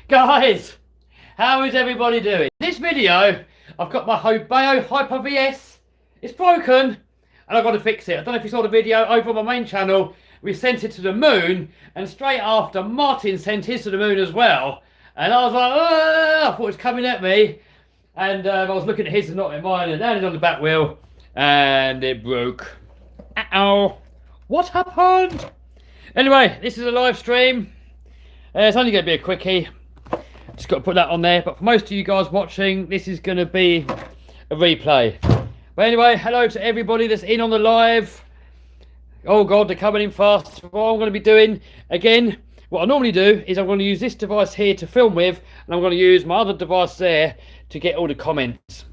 Guys, how is everybody doing? This video, I've got my Hobeo Hyper VS. It's broken and I've got to fix it. I don't know if you saw the video over on my main channel. We sent it to the moon and straight after Martin sent his to the moon as well. And I was like, oh, I thought it was coming at me. And I was looking at his and not at mine, and landed on the back wheel and it broke. Uh-oh. What happened? Anyway, this is a live stream. It's only going to be a quickie. Just got to put that on there. But for most of you guys watching, this is going to be a replay. But anyway, hello to everybody that's in on the live. Oh God, they're coming in fast. What I'm going to be doing, again, what I normally do is I'm going to use this device here to film with, and I'm going to use my other device there to get all the comments.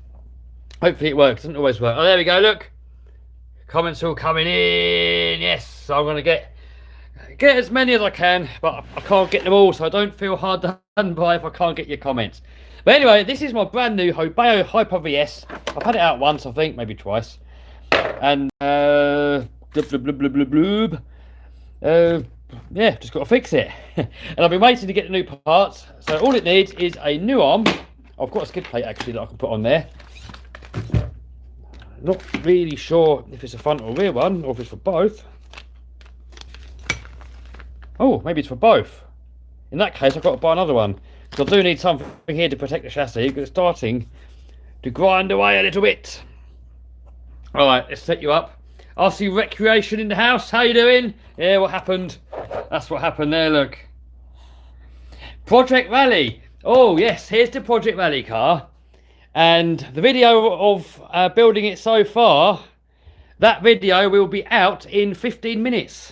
Hopefully it works. It doesn't always work. Oh, there we go, look. Comments all coming in. Yes, so I'm going to get as many as I can, but I can't get them all, so I don't feel hard done by if I can't get your comments. But anyway, this is my brand new Hobeo Hyper VS. I've had it out once, I think, maybe twice. And yeah, just got to fix it. And I've been waiting to get the new parts. So all it needs is a new arm. I've got a skid plate actually that I can put on there. Not really sure if it's a front or rear one, or if it's for both. Oh, maybe it's for both. In that case, I've got to buy another one. Because I do need something here to protect the chassis, because it's starting to grind away a little bit. Alright, let's set you up. RC Recreation in the house, how you doing? Yeah, what happened? That's what happened there, look. Project Rally. Oh, yes, here's the Project Rally car. And the video of building it so far, that video will be out in 15 minutes.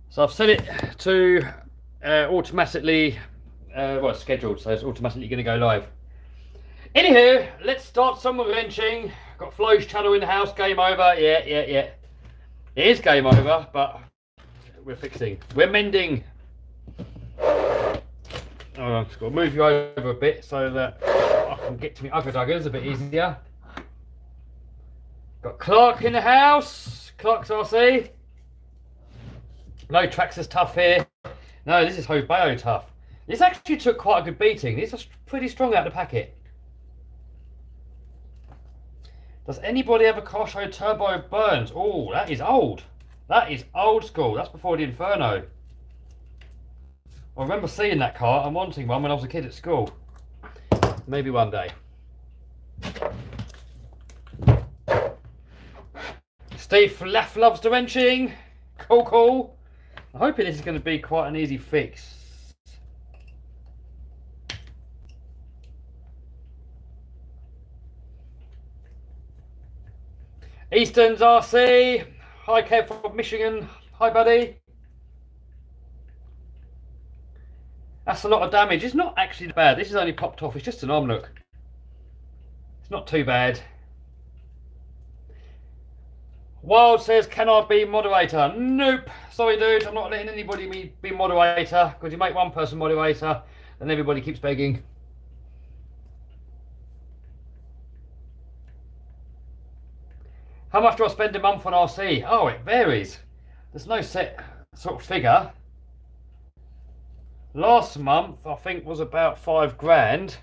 So I've set it to automatically, well, it's scheduled, so it's automatically going to go live. Anywho, let's start some wrenching. Got Flo's channel in the house, game over. Yeah. It is game over, but we're fixing. We're mending. Oh, I've just got to move you over a bit so that I can get to my ugger duggers a bit easier. Got Clark in the house. Clark's RC. No Traxxas Tough here. No, this is Hobeo Tough. This actually took quite a good beating. These are pretty strong out of the packet. Does anybody have a Cosho Turbo Burns? Oh, that is old. That is old school. That's before the Inferno. I remember seeing that car and wanting one when I was a kid at school. Maybe one day. Steve Flaff loves the wrenching. Cool. I'm hoping this is going to be quite an easy fix. Easton's RC. Hi Kev from Michigan. Hi buddy. That's a lot of damage. It's not actually bad. This is only popped off. It's just an arm look. It's not too bad. Wild says, can I be moderator? Nope. Sorry, dude. I'm not letting anybody be moderator, because you make one person moderator and everybody keeps begging. How much do I spend a month on RC? Oh, it varies. There's no set sort of figure. Last month, I think, was about £5 grand.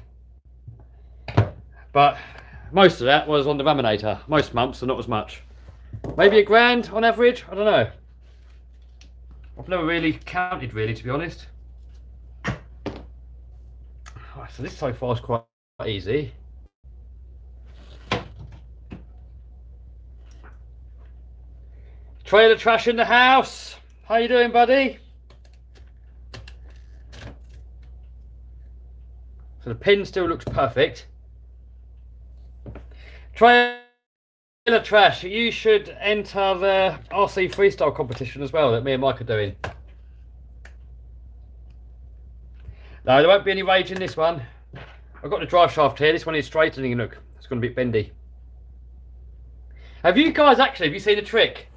But most of that was on the Raminator. Most months are not as much. Maybe £1 grand on average? I don't know. I've never really counted, really, to be honest. Right, so this so far is quite easy. Trailer Trash in the house. How you doing, buddy? So the pin still looks perfect. Trailer Trash, you should enter the RC freestyle competition as well that me and Mike are doing. No, there won't be any rage in this one. I've got the drive shaft here. This one is straightening. Look, it's going to be bendy. Have you guys have you seen the trick?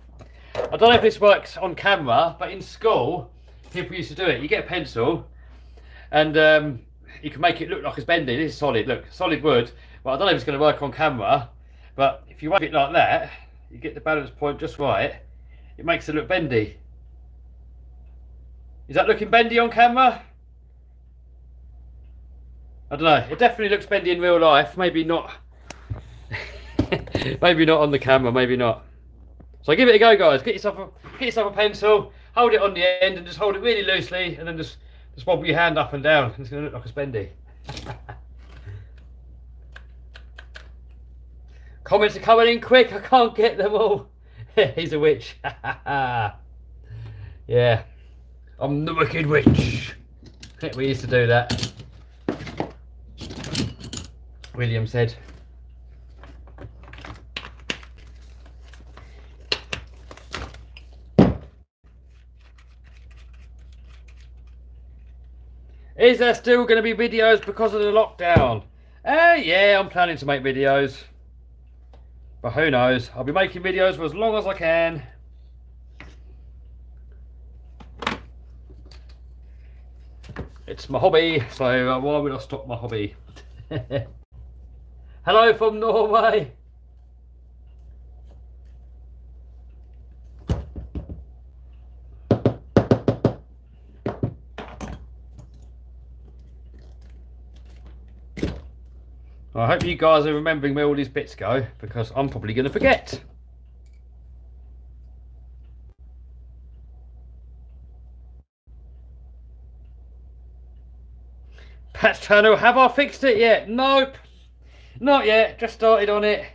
I don't know if this works on camera, but in school, people used to do it. You get a pencil and you can make it look like it's bendy. This is solid, look, solid wood. Well, I don't know if it's going to work on camera, but if you wave it like that, you get the balance point just right. It makes it look bendy. Is that looking bendy on camera? I don't know. It definitely looks bendy in real life. Maybe not. Maybe not on the camera. Maybe not. So give it a go, guys. Get yourself a pencil. Hold it on the end and just hold it really loosely, and then just wobble your hand up and down. It's going to look like a spendy. Comments are coming in quick. I can't get them all. He's a witch. Yeah. I'm the wicked witch. We used to do that. William said. Is there still going to be videos because of the lockdown? Yeah, I'm planning to make videos. But who knows? I'll be making videos for as long as I can. It's my hobby, so why would I stop my hobby? Hello from Norway. I hope you guys are remembering where all these bits go, because I'm probably going to forget. Patch channel, have I fixed it yet? Nope. Not yet, just started on it.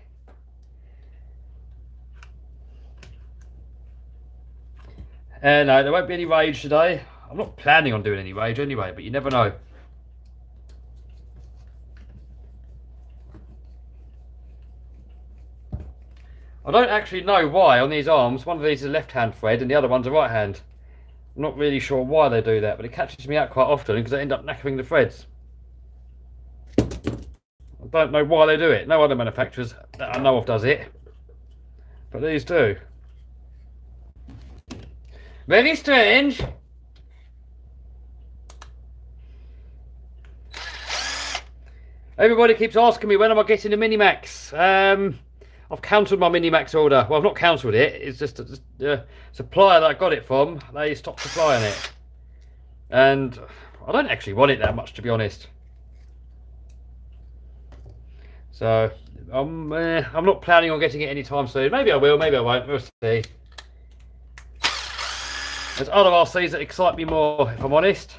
No, there won't be any rage today. I'm not planning on doing any rage anyway, but you never know. I don't actually know why on these arms. One of these is a left-hand thread and the other one's a right-hand. I'm not really sure why they do that, but it catches me out quite often because I end up knackering the threads. I don't know why they do it. No other manufacturers that I know of does it, but these do. Very strange. Everybody keeps asking me when am I getting the Minimax. I've cancelled my Minimax order. Well, I've not cancelled it. It's just the supplier that I got it from, they stopped supplying it. And I don't actually want it that much, to be honest. So I'm not planning on getting it anytime soon. Maybe I will, maybe I won't. We'll see. There's other RCs that excite me more, if I'm honest.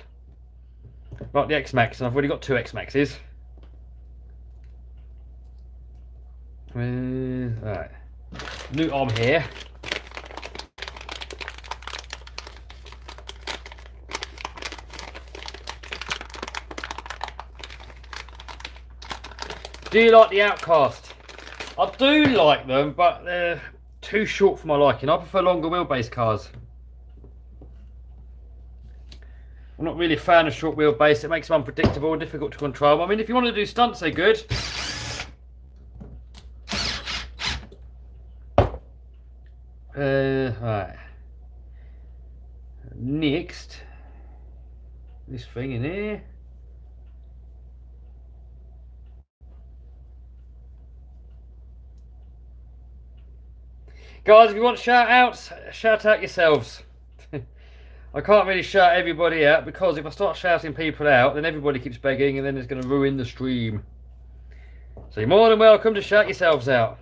Like the X-Max, and I've already got two X-Maxes. Right, new arm here. Do you like the Outcast? I do like them, but they're too short for my liking. I prefer longer wheelbase cars. I'm not really a fan of short wheelbase. It makes them unpredictable and difficult to control. I mean, if you want to do stunts, they're good. Right. Next, this thing in here. Guys, if you want shout outs, shout out yourselves. I can't really shout everybody out because if I start shouting people out, then everybody keeps begging and then it's going to ruin the stream. So you're more than welcome to shout yourselves out.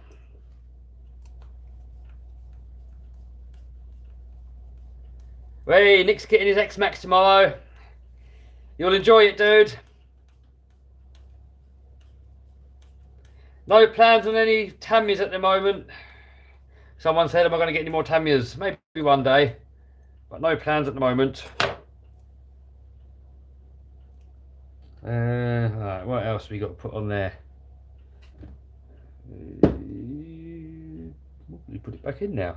Hey, Nick's getting his X-Max tomorrow. You'll enjoy it, dude. No plans on any Tamias at the moment. Someone said, am I going to get any more Tamias? Maybe one day. But no plans at the moment. Right, what else have we got to put on there? You put it back in now.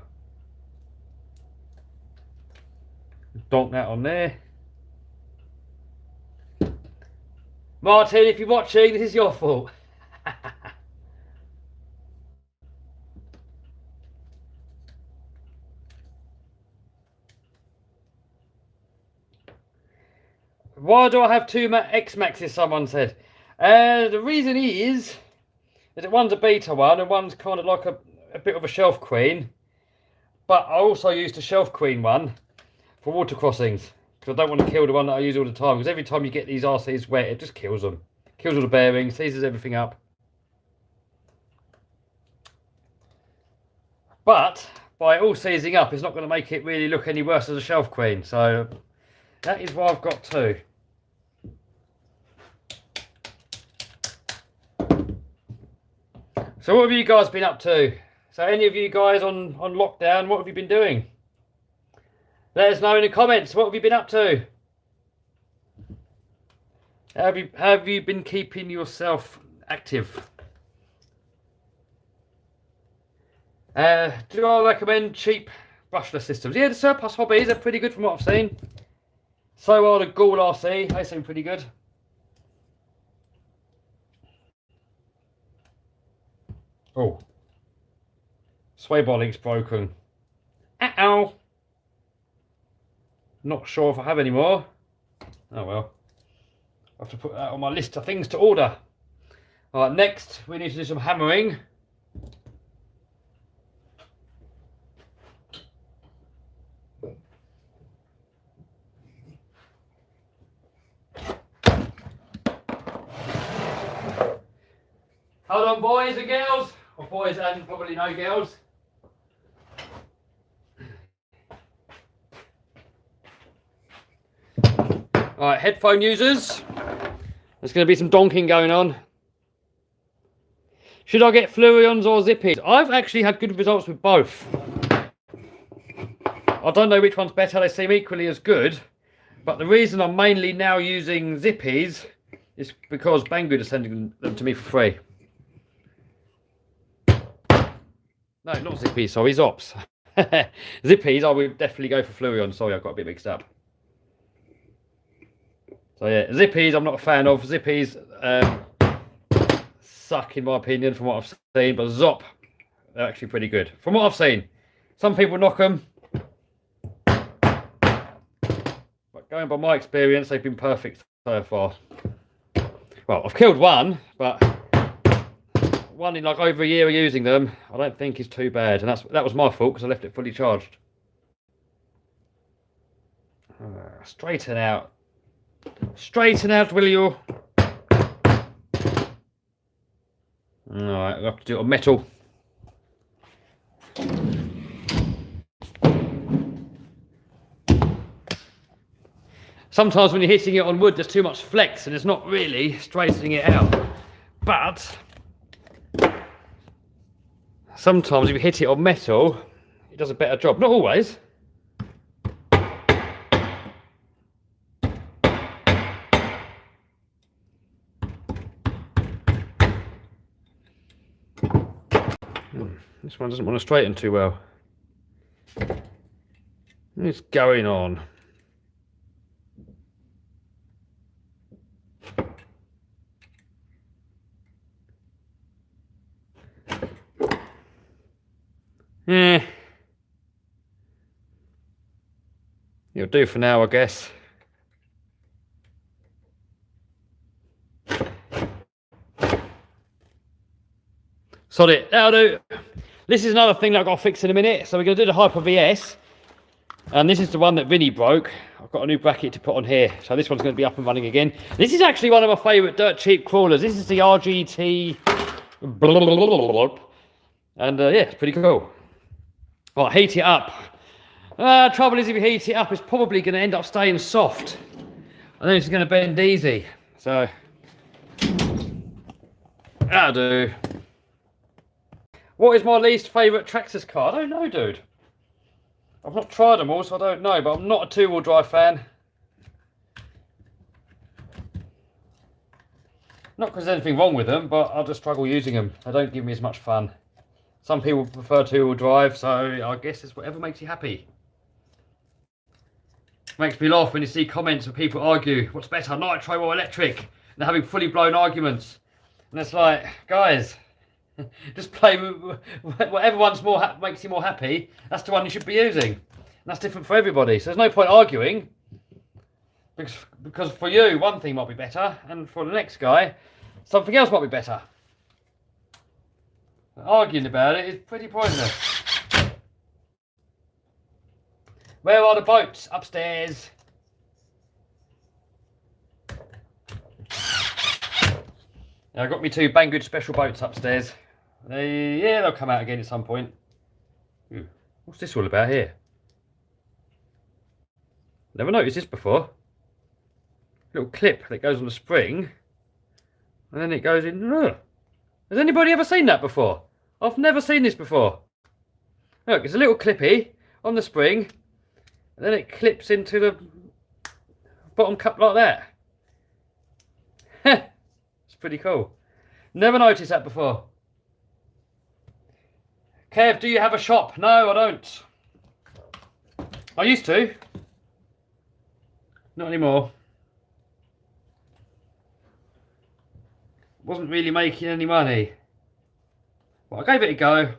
Donk that on there. Martin, if you're watching, this is your fault. Why do I have two X-Maxes, someone said. The reason is that one's a beta one and one's kind of like a bit of a shelf queen. But I also used a shelf queen one for water crossings. because I don't want to kill the one that I use all the time, because every time you get these RCs wet, it just kills them. Kills all the bearings, seizes everything up. But by all seizing up, it's not going to make it really look any worse as a shelf queen. So that is why I've got two. So what have you guys been up to? So any of you guys on lockdown, what have you been doing? Let us know in the comments. What have you been up to? Have you been keeping yourself active? Do I recommend cheap brushless systems? Yeah, the SERVOS hobbies are pretty good from what I've seen. So are the Ghoul RC. They seem pretty good. Oh. Sway bar link's broken. Uh-oh. Not sure if I have any more. Oh well. I have to put that on my list of things to order. Alright, next we need to do some hammering. Hold on, boys and girls. Or boys and probably no girls. Alright, headphone users. There's going to be some donking going on. Should I get Fluorions or Zippies? I've actually had good results with both. I don't know which one's better. They seem equally as good. But the reason I'm mainly now using Zippies is because Banggood are sending them to me for free. No, not Zippies, sorry, Zops. Zippies, I would definitely go for Fluorion. Sorry, I've got a bit mixed up. So yeah, Zippies I'm not a fan of. Zippies suck in my opinion from what I've seen, but Zop, they're actually pretty good. From what I've seen. Some people knock them. But going by my experience, they've been perfect so far. Well, I've killed one, but one in like over a year of using them, I don't think is too bad. And that was my fault because I left it fully charged. Straighten out. Straighten out, will you? Alright, I'll have to do it on metal. Sometimes when you're hitting it on wood, there's too much flex and it's not really straightening it out. But sometimes if you hit it on metal, it does a better job. Not always. This one doesn't want to straighten too well. What's going on? Yeah. It'll do for now, I guess. Sod it, that'll do. This is another thing that I've got to fix in a minute. So we're going to do the Hyper VS. And this is the one that Vinny broke. I've got a new bracket to put on here. So this one's going to be up and running again. This is actually one of my favourite dirt cheap crawlers. This is the RGT. And yeah, it's pretty cool. Right, heat it up. Trouble is if you heat it up, it's probably going to end up staying soft. And then it's going to bend easy. So, that'll do. What is my least favourite Traxxas car? I don't know, dude. I've not tried them all, so I don't know. But I'm not a two-wheel drive fan. Not because there's anything wrong with them, but I just struggle using them. They don't give me as much fun. Some people prefer two-wheel drive, so I guess it's whatever makes you happy. Makes me laugh when you see comments of people argue, what's better, nitro or electric? And they're having fully blown arguments. And it's like, guys, just play with whatever one's makes you more happy. That's the one you should be using. And that's different for everybody. So there's no point arguing. Because for you, one thing might be better. And for the next guy, something else might be better. Arguing about it is pretty pointless. Where are the boats? Upstairs. Now, I got me 2 Banggood special boats upstairs. They'll come out again at some point. Ooh, what's this all about here? Never noticed this before. Little clip that goes on the spring, and then it goes in. Has anybody ever seen that before? I've never seen this before. Look, it's a little clippy on the spring, and then it clips into the bottom cup like that. It's pretty cool. Never noticed that before. Kev, do you have a shop? No, I don't. I used to. Not anymore. Wasn't really making any money. Well, I gave it a go.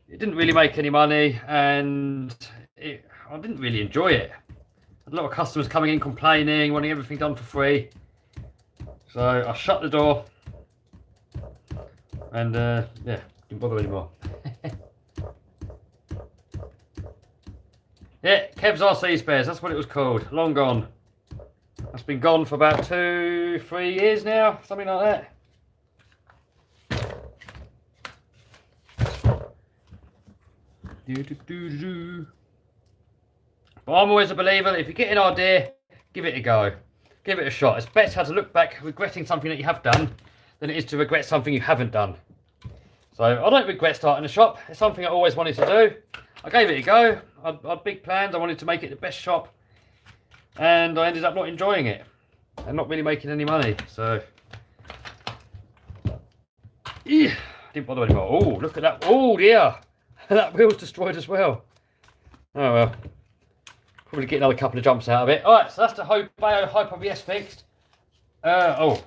It didn't really make any money, and I didn't really enjoy it. A lot of customers coming in complaining, wanting everything done for free. So I shut the door, and yeah, didn't bother anymore. Yeah, Kev's RC Spares, that's what it was called. Long gone. That's been gone for about 2-3 years now, something like that. But I'm always a believer that if you get an idea, give it a go. Give it a shot. It's better to look back regretting something that you have done than it is to regret something you haven't done. So I don't regret starting a shop. It's something I always wanted to do. I gave it a go. I had big plans. I wanted to make it the best shop, and I ended up not enjoying it and not really making any money. So yeah, didn't bother anymore. Oh, look at that. Oh dear, that wheel's destroyed as well. Oh well, probably get another couple of jumps out of it. All right, so that's the Bayo Hyper VS fixed. Oh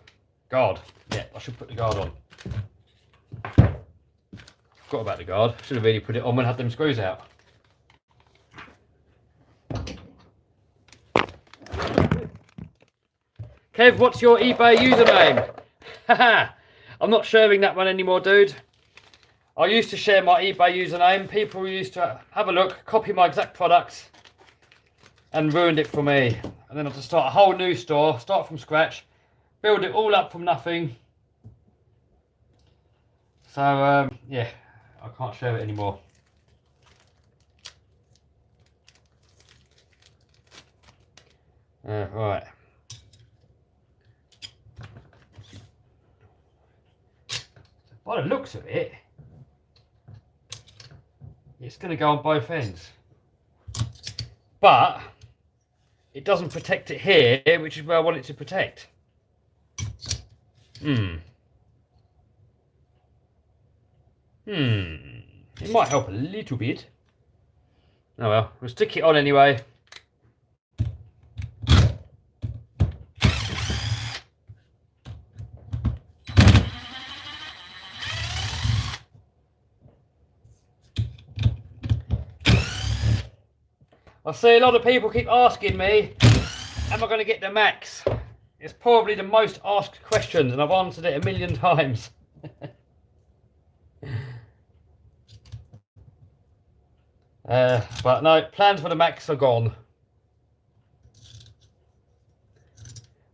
guard. Yeah, I should put the guard on. Forgot about the guard. Should have really put it on when I had them screws out. Kev, what's your eBay username? Haha, I'm not sharing that one anymore, dude. I used to share my eBay username. People used to have a look, copy my exact products, and ruined it for me. And then I had to start a whole new store, start from scratch, build it all up from nothing. So, yeah, I can't share it anymore. Right. By the looks of it, it's going to go on both ends. But it doesn't protect it here, which is where I want it to protect. It might help a little bit. Oh well, we'll stick it on anyway. I see a lot of people keep asking me, am I going to get the Max? It's probably the most asked question, and I've answered it 1,000,000 times. But no, plans for the Max are gone.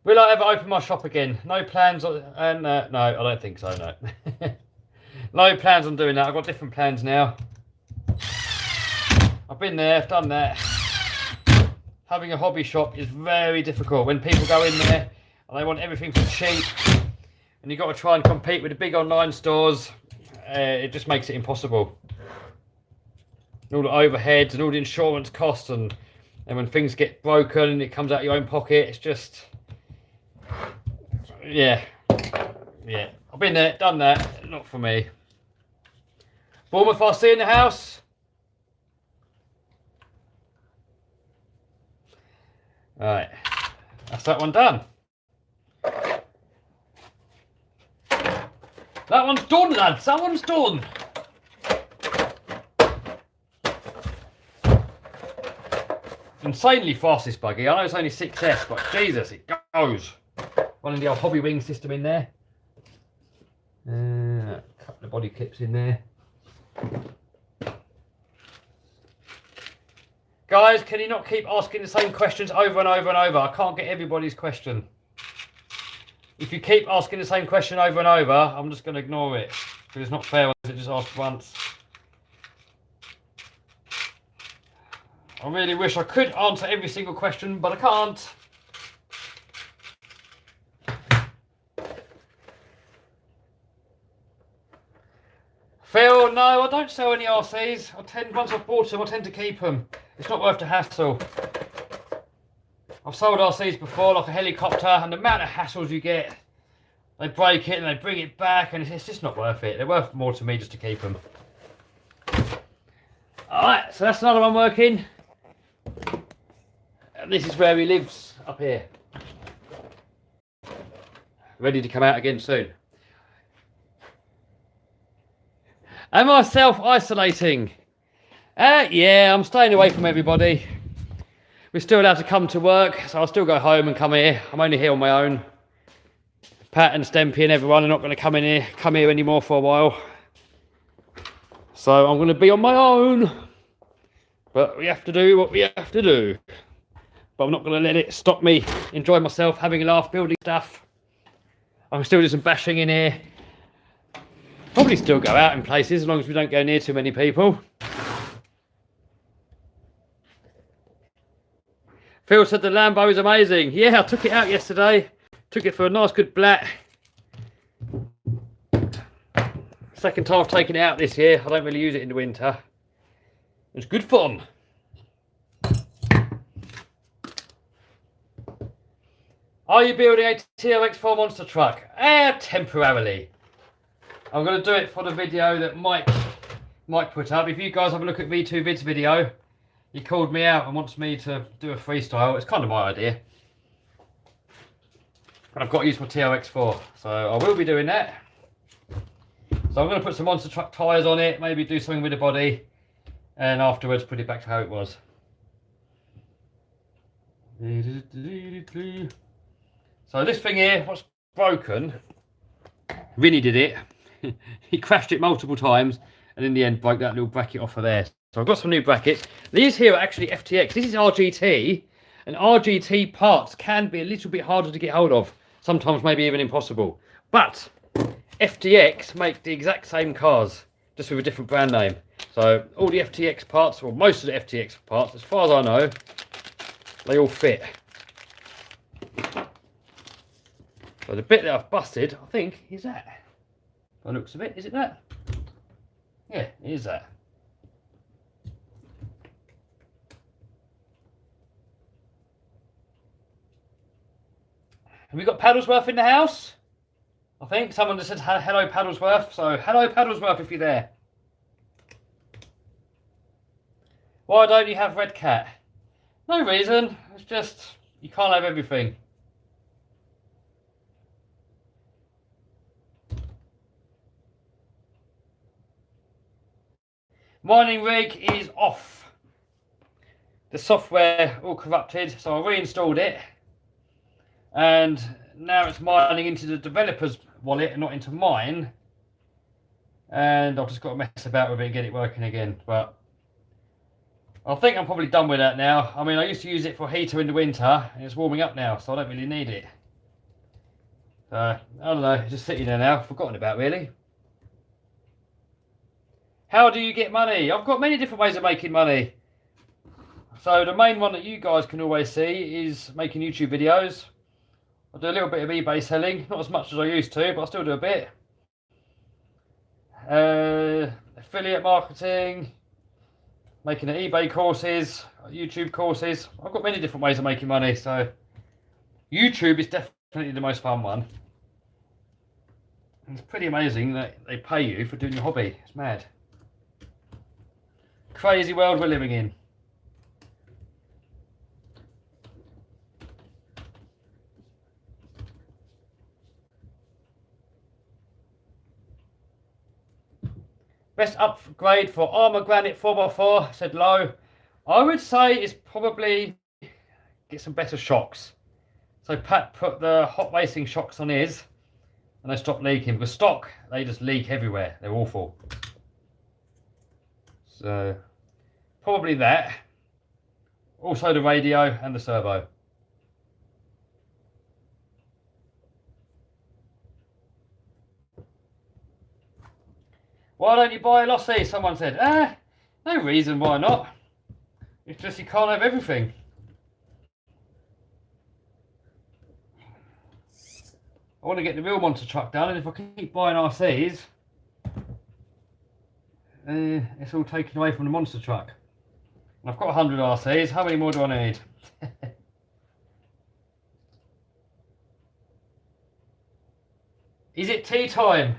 Will I ever open my shop again? No plans, and no, I don't think so, no. No plans on doing that. I've got different plans now. I've been there, I've done that. Having a hobby shop is very difficult when people go in there and they want everything for cheap, and you've got to try and compete with the big online stores. It just makes it impossible. All the overheads and all the insurance costs, and when things get broken and it comes out of your own pocket, it's just, yeah. I've been there, done that, not for me. Bournemouth RC in the house. Right, that's that one done. That one's done, lads. That one's done. Insanely fast, this buggy. I know it's only 6S, but Jesus, it goes. Running the old hobby wing system in there. A couple of body clips in there. Guys, can you not keep asking the same questions over and over and over? I can't get everybody's question. if you keep asking the same question over and over, I'm just going to ignore it. Because it's not fair to just ask once. I really wish I could answer every single question, but I can't. Phil, no, I don't sell any RCs. Once I've bought them, I tend to keep them. It's not worth the hassle. I've sold RCs before, like a helicopter, and the amount of hassles you get. They break it and they bring it back, and it's just not worth it. They're worth more to me just to keep them. Alright, so that's another one working. And this is where he lives, up here. Ready to come out again soon. Am I self-isolating? Yeah, I'm staying away from everybody. We're still allowed to come to work, so I'll still go home and come here. I'm only here on my own. Pat and Stempy and everyone are not going to come here anymore for a while. So I'm going to be on my own. But we have to do what we have to do. But I'm not going to let it stop me enjoying myself, having a laugh, building stuff. I can still do some bashing in here. Probably still go out in places as long as we don't go near too many people. Phil said the Lambo is amazing. Yeah, I took it out yesterday. Took it for a nice good blat. Second time I've taken it out this year. I don't really use it in the winter. It's good fun. Are you building a TRX4 monster truck? Temporarily. I'm going to do it for the video that Mike put up. If you guys have a look at V2Vid's video, he called me out and wants me to do a freestyle. It's kind of my idea. And I've got to use my TRX4, so I will be doing that. So I'm going to put some monster truck tyres on it, maybe do something with the body, and afterwards put it back to how it was. So this thing here, what's broken, Vinny did it. He crashed it multiple times and in the end broke that little bracket off of there. So I've got some new brackets. These here are actually FTX. This is RGT, and RGT parts can be a little bit harder to get hold of. Sometimes maybe even impossible. But FTX make the exact same cars, just with a different brand name. So all the FTX parts, or most of the FTX parts, as far as I know, they all fit. So the bit that I've busted, I think, is that. By the looks of it, is it that? Yeah, it is that. Have we got Paddlesworth in the house? I think someone just said hello Paddlesworth, so hello Paddlesworth if you're there. Why don't you have Red Cat? No reason, it's just you can't have everything. Mining rig is off. The software all corrupted, so I reinstalled it. And now it's mining into the developer's wallet and not into mine. And I've just got to mess about with it and get it working again. But I think I'm probably done with that now. I mean, I used to use it for heater in the winter, and it's warming up now, so I don't really need it. I don't know, it's just sitting there now, forgotten about really. How do you get money? I've got many different ways of making money. So the main one that you guys can always see is making YouTube videos. I do a little bit of eBay selling, not as much as I used to, but I still do a bit. Affiliate marketing, making eBay courses, YouTube courses. I've got many different ways of making money, so YouTube is definitely the most fun one. And it's pretty amazing that they pay you for doing your hobby. It's mad. Crazy world we're living in. Best upgrade for Armour Granite 4x4, said Low. I would say it's probably get some better shocks. So Pat put the hot racing shocks on his and they stopped leaking. Because stock, they just leak everywhere. They're awful. So probably that. Also the radio and the servo. Why don't you buy a Lossie? Someone said. No reason why not. It's just you can't have everything. I want to get the real monster truck done, and if I keep buying RCs, it's all taken away from the monster truck. I've got 100 RCs. How many more do I need? Is it tea time?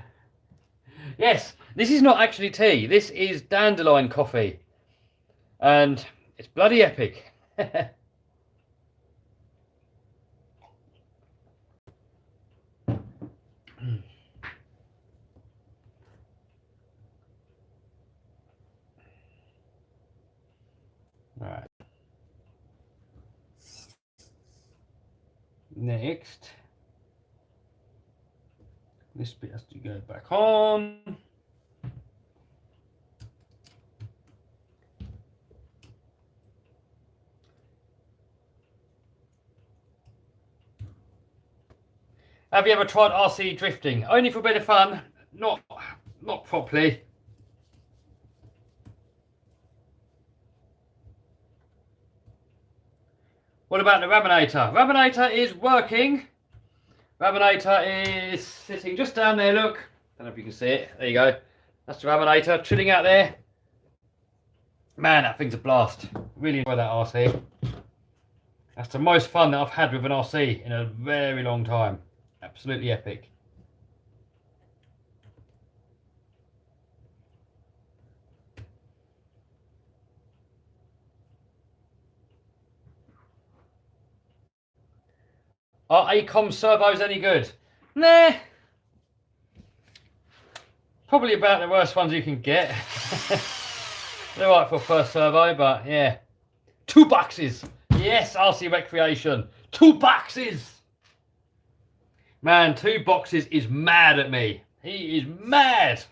Yes, this is not actually tea. This is dandelion coffee. And it's bloody epic. Right. Next, this bit has to go back on. Have you ever tried RC drifting? Only for a bit of fun, not properly. What about the Raminator? Raminator is working. Raminator is sitting just down there, look. Don't know if you can see it. There you go. That's the Raminator, chilling out there. Man, that thing's a blast. Really enjoy that RC. That's the most fun that I've had with an RC in a very long time. Absolutely epic. Are ACOM servos any good? Nah. Probably about the worst ones you can get. They're right for a first servo, but yeah. $2. Yes, RC Recreation. $2. Man, $2 is mad at me. He is mad.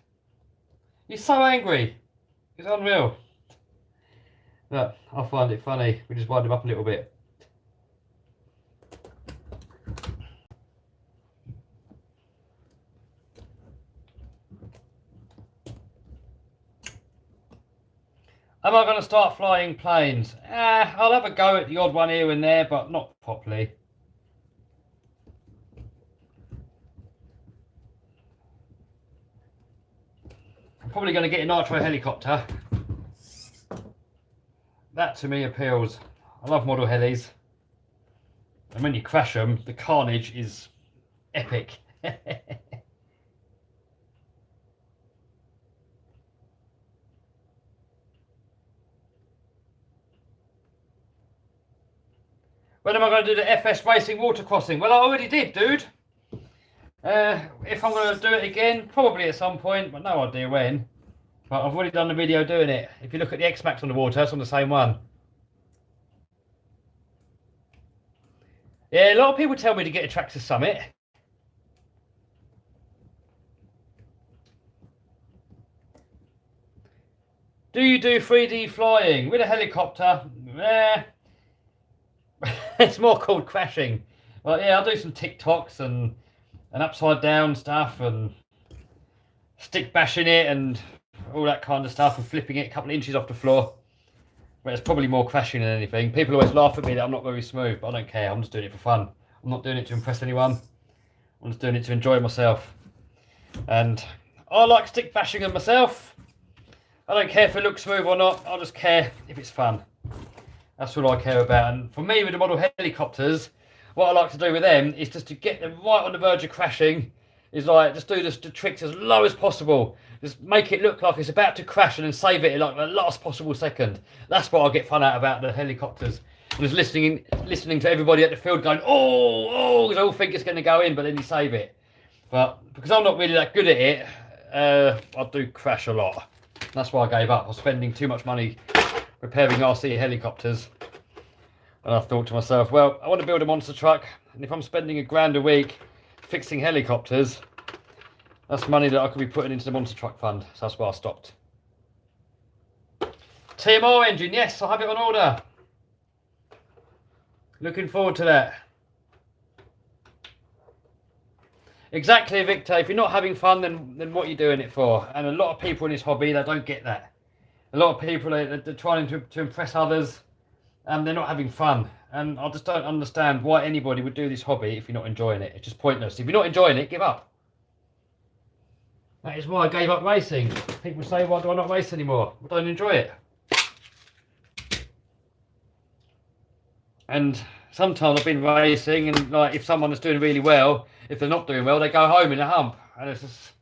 He's so angry. It's unreal. Look, I find it funny. We just wind him up a little bit. Am I going to start flying planes? I'll have a go at the odd one here and there, but not properly. I'm probably going to get a nitro helicopter. That to me appeals. I love model helis. And when you crash them, the carnage is epic. When am I going to do the FS Racing water crossing? Well, I already did, dude. If I'm going to do it again, probably at some point, but no idea when. But I've already done the video doing it. If you look at the X-Max on the water, it's on the same one. Yeah, a lot of people tell me to get a Traxxas Summit. Do you do 3D flying with a helicopter? It's more called crashing. Well, yeah, I'll do some TikToks and upside down stuff and stick bashing it and all that kind of stuff and flipping it a couple of inches off the floor. But it's probably more crashing than anything. People always laugh at me that I'm not very smooth, but I don't care. I'm just doing it for fun. I'm not doing it to impress anyone. I'm just doing it to enjoy myself. And I like stick bashing them myself. I don't care if it looks smooth or not. I just care if it's fun. That's all I care about. And for me, with the model helicopters, what I like to do with them is just to get them right on the verge of crashing. Is like just do the tricks as low as possible. Just make it look like it's about to crash and then save it in like the last possible second. That's what I get fun out about the helicopters. Just listening to everybody at the field going, oh, because I all think it's going to go in, but then you save it. But because I'm not really that good at it, I do crash a lot. That's why I gave up. I was spending too much money repairing RC helicopters. And I thought to myself, well, I want to build a monster truck, and if I'm spending £1,000 a week fixing helicopters, that's money that I could be putting into the monster truck fund. So that's why I stopped. TMR engine, yes, I have it on order. Looking forward to that. Exactly, Victor. If you're not having fun, then what are you doing it for? And a lot of people in this hobby, they don't get that. A lot of people, they're trying to impress others, and they're not having fun. And I just don't understand why anybody would do this hobby if you're not enjoying it. It's just pointless. If you're not enjoying it, give up. That is why I gave up racing. People say, why do I not race anymore? I don't enjoy it. And sometimes I've been racing, and like if someone is doing really well, if they're not doing well, they go home in a hump. And it's just,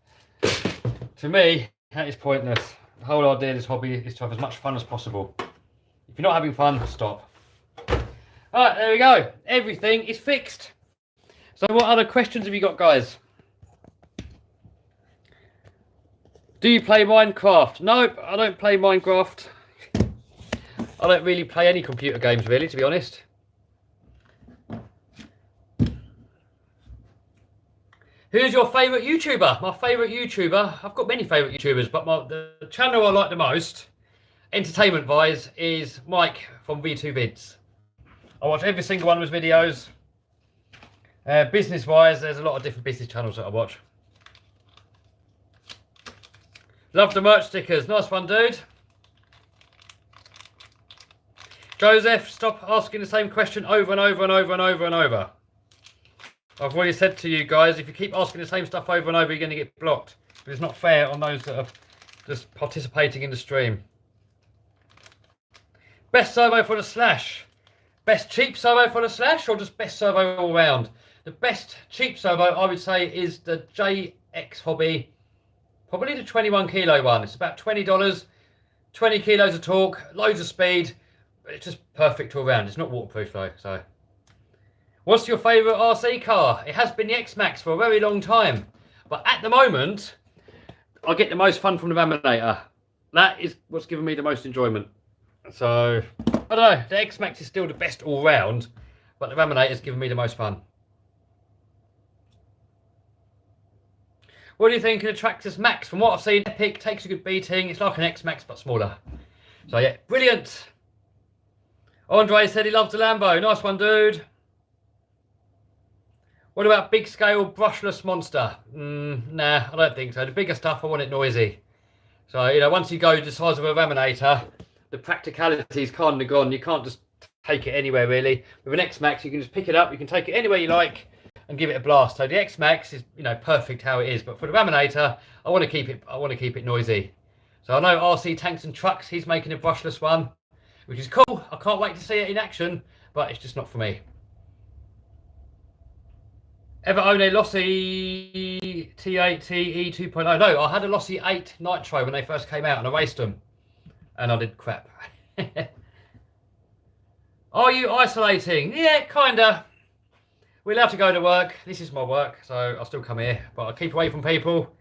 to me, that is pointless. The whole idea of this hobby is to have as much fun as possible. If you're not having fun, stop. Alright, there we go. Everything is fixed. So what other questions have you got, guys? Do you play Minecraft? Nope, I don't play Minecraft. I don't really play any computer games, really, to be honest. Who's your favourite YouTuber? My favourite YouTuber, I've got many favourite YouTubers, but the channel I like the most, entertainment-wise, is Mike from V2Vids. I watch every single one of his videos. Business-wise, there's a lot of different business channels that I watch. Love the merch stickers. Nice one, dude. Joseph, stop asking the same question over and over and over and over and over. I've already said to you guys, if you keep asking the same stuff over and over, you're going to get blocked. It's not fair on those that are just participating in the stream. Best servo for the Slash. Best cheap servo for the Slash, or just best servo all round? The best cheap servo, I would say, is the JX Hobby. Probably the 21 kilo one. It's about $20, 20 kilos of torque, loads of speed. But it's just perfect all round. It's not waterproof though, so. What's your favourite RC car? It has been the X-Max for a very long time. But at the moment, I get the most fun from the Raminator. That is what's given me the most enjoyment. So, I don't know. The X-Max is still the best all round. But the Raminator has given me the most fun. What do you think of the Traxxas Max? From what I've seen, Epic takes a good beating. It's like an X-Max but smaller. So yeah, brilliant. Andre said he loves the Lambo. Nice one, dude. What about big scale brushless monster? Nah, I don't think so. The bigger stuff, I want it noisy. So, you know, once you go to the size of a Raminator, the practicality's kind of gone. You can't just take it anywhere, really. With an X-Max, you can just pick it up. You can take it anywhere you like and give it a blast. So the X-Max is, you know, perfect how it is. But for the Raminator, I want to keep it noisy. So I know RC Tanks and Trucks, he's making a brushless one, which is cool. I can't wait to see it in action, but it's just not for me. Ever own a Lossy T8 E 2.0? No, I had a Lossy 8 Nitro when they first came out and I raced them. And I did crap. Are you isolating? Yeah, kinda. We're allowed to go to work. This is my work, so I'll still come here. But I keep away from people.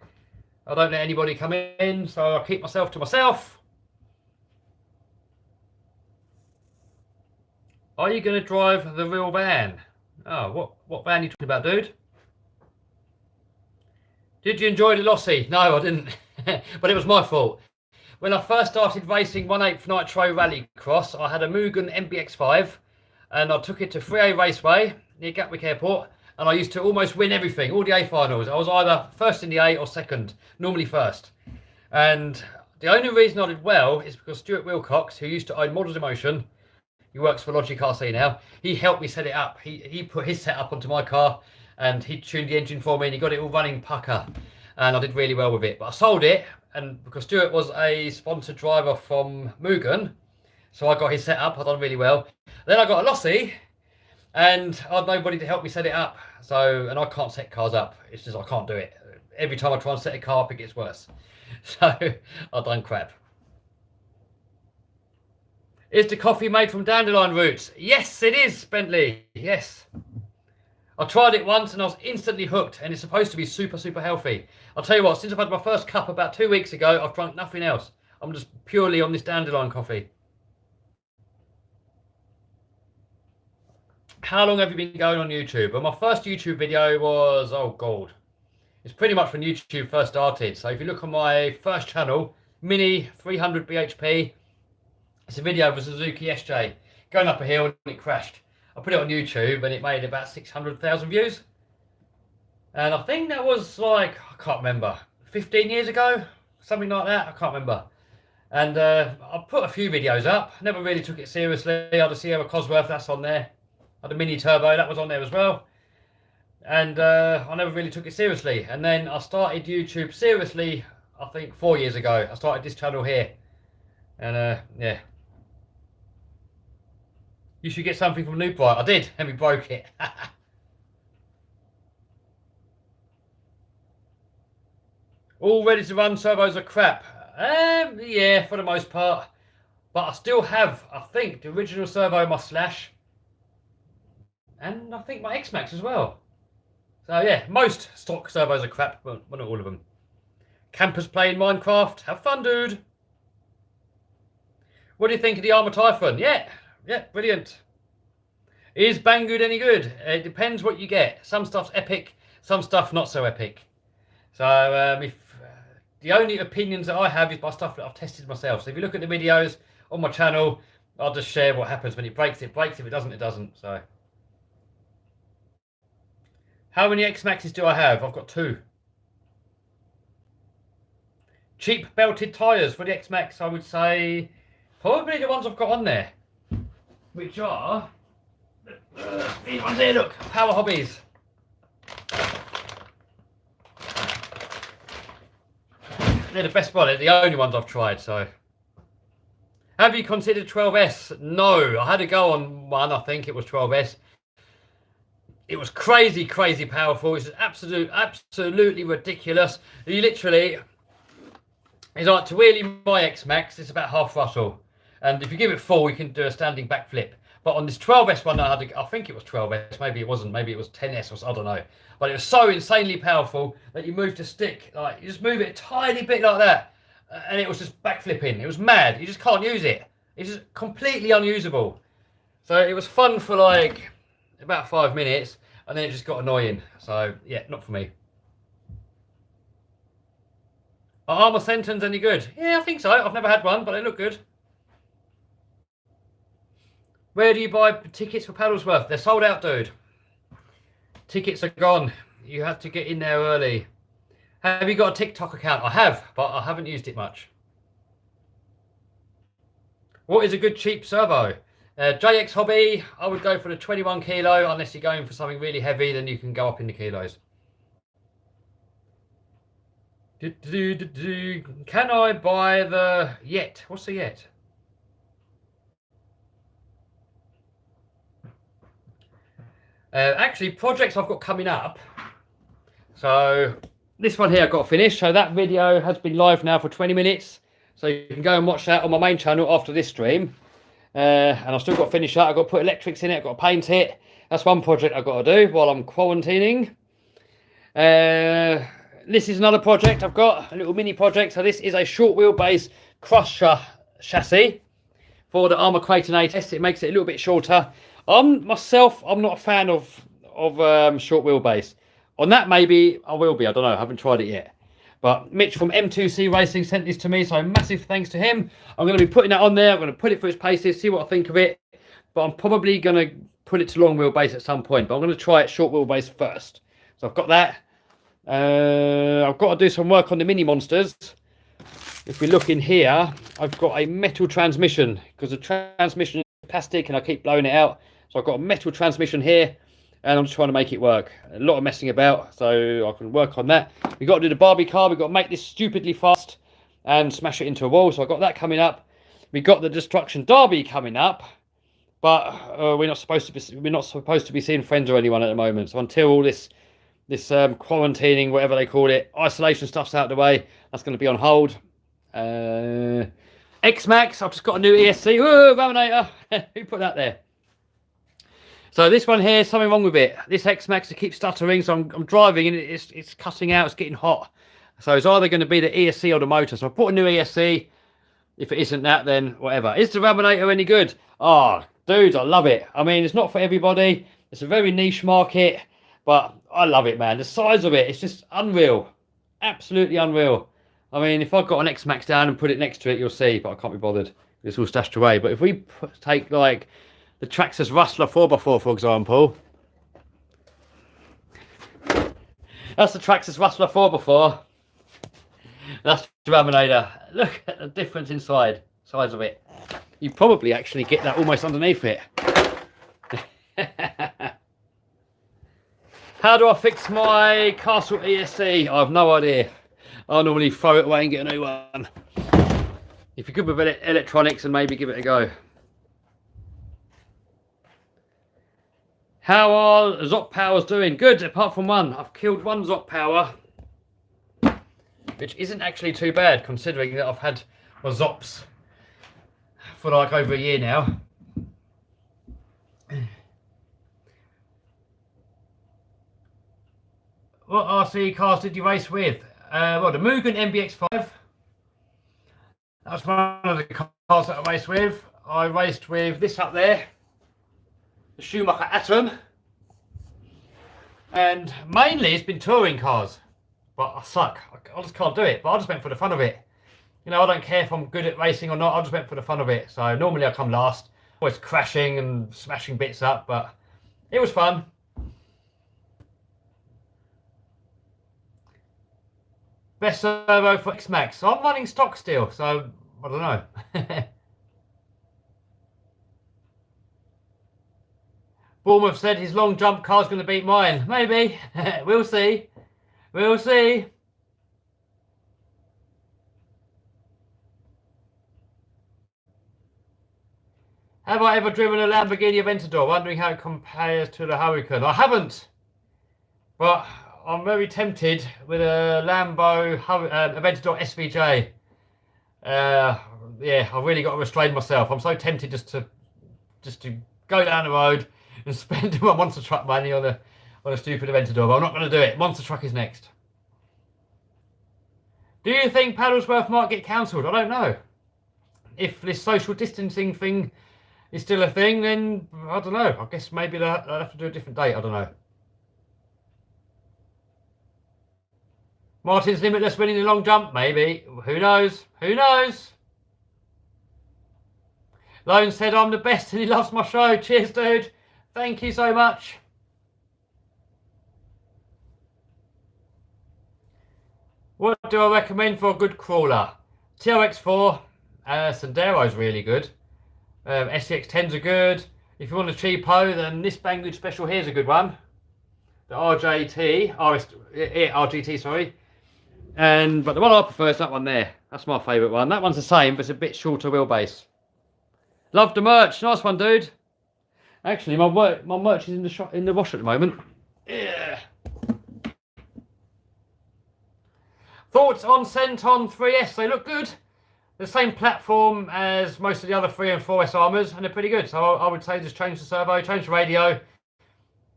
I don't let anybody come in, so I keep myself to myself. Are you going to drive the real van? Oh, what van are you talking about, dude? Did you enjoy the Lossy? No, I didn't. But it was my fault. When I first started racing 1/8 Nitro Rallycross, I had a Mugen MBX5 and I took it to 3A Raceway near Gatwick Airport and I used to almost win everything, all the A finals. I was either first in the A or second, normally first. And the only reason I did well is because Stuart Wilcox, who used to own Models in Motion, he works for Logic RC now, he helped me set it up. He put his setup onto my car and he tuned the engine for me and he got it all running pucker. And I did really well with it. But I sold it, and because Stuart was a sponsored driver from Mugen, so I got his setup, I done really well. Then I got a Lossy, and I had nobody to help me set it up. So, and I can't set cars up. It's just I can't do it. Every time I try and set a car up, it gets worse. So, I've done crap. Is the coffee made from dandelion roots? Yes, it is, Bentley. Yes. I tried it once and I was instantly hooked, and it's supposed to be super, super healthy. I'll tell you what, since I've had my first cup about 2 weeks ago, I've drunk nothing else. I'm just purely on this dandelion coffee. How long have you been going on YouTube? Well, my first YouTube video was, oh God. It's pretty much when YouTube first started. So if you look on my first channel, Mini 300 BHP, it's a video of a Suzuki SJ going up a hill and it crashed. I put it on YouTube and it made about 600,000 views. And I think that was like, I can't remember, 15 years ago, something like that. I can't remember. And I put a few videos up. Never really took it seriously. I had a Sierra Cosworth, that's on there. I had a mini turbo, that was on there as well. And I never really took it seriously. And then I started YouTube seriously, I think 4 years ago. I started this channel here. And yeah. You should get something from Lipo. I did, and we broke it. All ready to run, servos are crap. Yeah, for the most part. But I still have, I think, the original servo, my Slash. And I think my X-Max as well. So yeah, most stock servos are crap, but not all of them. Campers playing Minecraft. Have fun, dude. What do you think of the Armour Typhon? Yeah, brilliant. Is Banggood any good? It depends what you get. Some stuff's epic, some stuff not so epic. So if the only opinions that I have is by stuff that I've tested myself. So if you look at the videos on my channel, I'll just share what happens when it breaks. It breaks. If it doesn't, it doesn't. So, how many X-Maxes do I have? I've got 2. Cheap belted tyres for the X-Max, I would say probably the ones I've got on there, which are these ones here. Look, Power Hobbies. They're the best one. They're the only ones I've tried. So, have you considered 12S? No, I had to go on one. I think it was 12S. It was crazy powerful. It's absolutely ridiculous. You literally, it's like to wheelie my X-Max. It's about half throttle, and if you give it full, you can do a standing backflip. But on this 12S one, I think it was 12S. Maybe it wasn't. Maybe it was 10S or I don't know. But it was so insanely powerful that you move the stick, like you just move it a tiny bit like that, and it was just backflipping. It was mad. You just can't use it. It's just completely unusable. So it was fun for like about 5 minutes, and then it just got annoying. So yeah, not for me. Are Armour Centons any good? Yeah, I think so. I've never had one, but they look good. Where do you buy tickets for Paddlesworth? They're sold out, dude. Tickets are gone. You have to get in there early. Have you got a TikTok account? I have, but I haven't used it much. What is a good cheap servo? JX Hobby, I would go for the 21 kilo, unless you're going for something really heavy, then you can go up in the kilos. Can I buy the Yet? What's the Yet? Actually, projects I've got coming up. So this one here I've got to finish. So that video has been live now for 20 minutes. So you can go and watch that on my main channel after this stream. And I've still got to finish that. I've got to put electrics in it. I've got to paint it. That's one project I've got to do while I'm quarantining. This is another project I've got. A little mini project. So this is a short wheelbase crusher chassis for the Armour Crate and A-Test. It makes it a little bit shorter. Myself, I'm not a fan of short wheelbase. On that, maybe I will be. I don't know. I haven't tried it yet. But Mitch from M2C Racing sent this to me, so massive thanks to him. I'm going to be putting that on there. I'm going to put it through its paces, see what I think of it. But I'm probably going to put it to long wheelbase at some point. But I'm going to try it short wheelbase first. So I've got that. I've got to do some work on the mini monsters. If we look in here, I've got a metal transmission because the transmission is plastic and I keep blowing it out. So I've got a metal transmission here and I'm just trying to make it work. A lot of messing about, so I can work on that. We've got to do the Barbie car. We've got to make this stupidly fast and smash it into a wall. So I've got that coming up. We've got the Destruction Derby coming up, but we're not supposed to be seeing friends or anyone at the moment. So until all this quarantining, whatever they call it, isolation stuff's out of the way, that's going to be on hold. X-Max, I've just got a new ESC. Whoa, Raminator. Who put that there? So this one here, something wrong with it. This X-Max, it keeps stuttering, so I'm driving and it's cutting out, it's getting hot. So it's either going to be the ESC or the motor. So I put a new ESC. If it isn't that, then whatever. Is the Raminator any good? Oh, dudes, I love it. I mean, it's not for everybody. It's a very niche market, but I love it, man. The size of it, it's just unreal. Absolutely unreal. I mean, if I got an X-Max down and put it next to it, you'll see, but I can't be bothered. It's all stashed away. But if we take, like, the Traxxas Rustler 4x4, for example. That's the Traxxas Rustler 4 before. That's the Raminator. Look at the difference inside, size of it. You probably actually get that almost underneath it. How do I fix my Castle ESC? I have no idea. I'll normally throw it away and get a new one. If you're good with electronics, and maybe give it a go. How are Zop Powers doing? Good, apart from one. I've killed one Zop Power, which isn't actually too bad considering that I've had my Zops for like over a year now. What RC cars did you race with? Well, the Mugen MBX5. That's one of the cars that I raced with. I raced with this up there, the Schumacher Atom. And mainly it's been touring cars. But I suck. I just can't do it. But I just went for the fun of it. You know, I don't care if I'm good at racing or not. I just went for the fun of it. So normally I come last. Always crashing and smashing bits up. But it was fun. Best servo for X-Max. So I'm running stock still, so I don't know. Bournemouth said his long jump car's going to beat mine. Maybe. We'll see. We'll see. Have I ever driven a Lamborghini Aventador? Wondering how it compares to the Huracan. I haven't. But I'm very tempted with a Lambo Aventador SVJ. Yeah, I've really got to restrain myself. I'm so tempted just to go down the road and spend my monster truck money on a stupid Aventador. But I'm not going to do it. Monster truck is next. Do you think Paddlesworth might get cancelled? I don't know. If this social distancing thing is still a thing, then I don't know. I guess maybe they'll have to do a different date. I don't know. Martin's Limitless winning the long jump, maybe. Who knows? Who knows? Lone said I'm the best and he loves my show. Cheers, dude. Thank you so much. What do I recommend for a good crawler? TRX4, Sandero's really good. SCX10s are good. If you want a cheapo, then this Banggood Special here is a good one. The RGT, sorry. But the one I prefer is that one there. That's my favourite one. That one's the same, but it's a bit shorter wheelbase. Love the merch. Nice one, dude. Actually, my merch is in the shop, in the wash at the moment. Yeah. Thoughts on Centon 3S? They look good. The same platform as most of the other 3 and 4S armours, and they're pretty good. So I would say just change the servo, change the radio,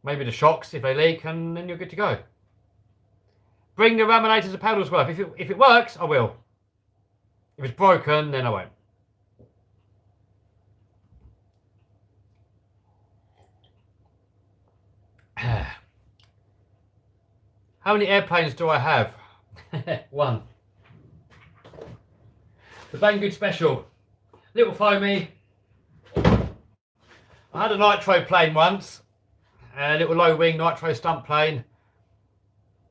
maybe the shocks if they leak, and then you're good to go. Bring the Raminator to Paddlesworth. If it works, I will. If it's broken, then I won't. How many airplanes do I have? One. The Banggood Special. Little foamy. I had a nitro plane once. A little low wing nitro stunt plane.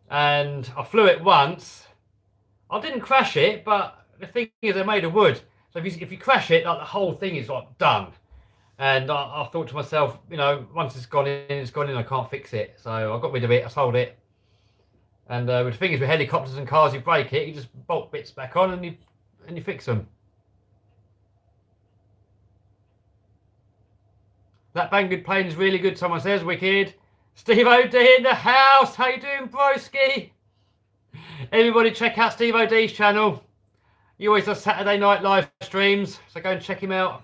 And I flew it once. I didn't crash it, but the thing is they're made of wood. So if you crash it, like the whole thing is like done. And I thought to myself, you know, once it's gone in, I can't fix it. So I got rid of it, I sold it. And the thing is with helicopters and cars, you break it, you just bolt bits back on and you fix them. That Banggood plane is really good, someone says, wicked. Steve O.D. in the house. How you doing, broski? Everybody check out Steve O.D.'s channel. He always does Saturday night live streams, so go and check him out.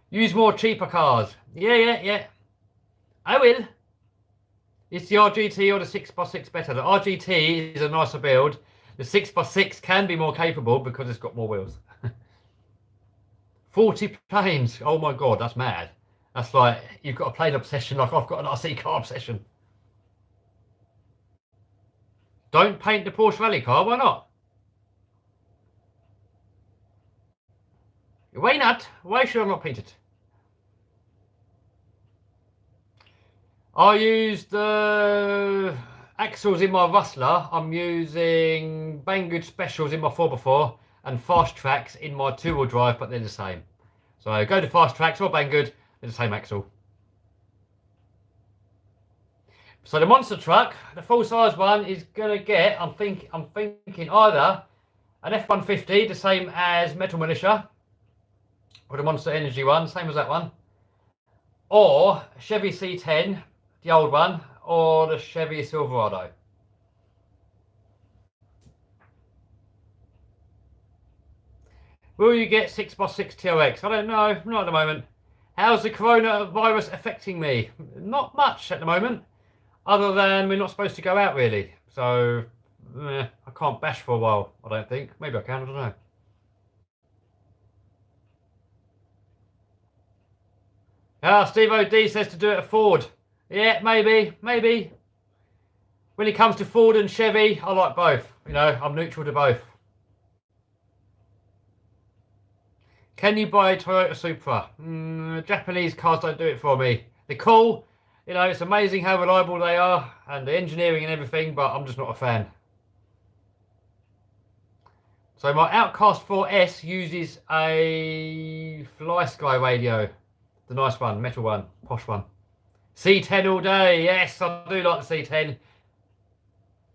Use more cheaper cars. Yeah. I will. Is the RGT or the 6x6 better? The RGT is a nicer build. The 6x6 can be more capable because it's got more wheels. 40 planes. Oh my God, that's mad. That's like, you've got a plane obsession like I've got an RC car obsession. Don't paint the Porsche rally car, why not? Why not? Why should I not paint it? I used the axles in my Rustler, I'm using Banggood Specials in my 4x4 and Fast Tracks in my 2-wheel drive, but they're the same. So go to Fast Tracks or Banggood, they're the same axle. So the monster truck, the full size one, is gonna get, I'm thinking either an F-150, the same as Metal Militia, or the Monster Energy one, same as that one, or Chevy C10, the old one, or the Chevy Silverado. Will you get 6x6 TRX? I don't know, not at the moment. How's the coronavirus affecting me? Not much at the moment, other than we're not supposed to go out really. So, I can't bash for a while, I don't think. Maybe I can, I don't know. Steve OD says to do it at Ford. Yeah, maybe. When it comes to Ford and Chevy, I like both. You know, I'm neutral to both. Can you buy a Toyota Supra? Japanese cars don't do it for me. They're cool. You know, it's amazing how reliable they are and the engineering and everything, but I'm just not a fan. So my Outcast 4S uses a Fly Sky radio. The nice one, metal one, posh one. C10 all day. Yes, I do like the C10.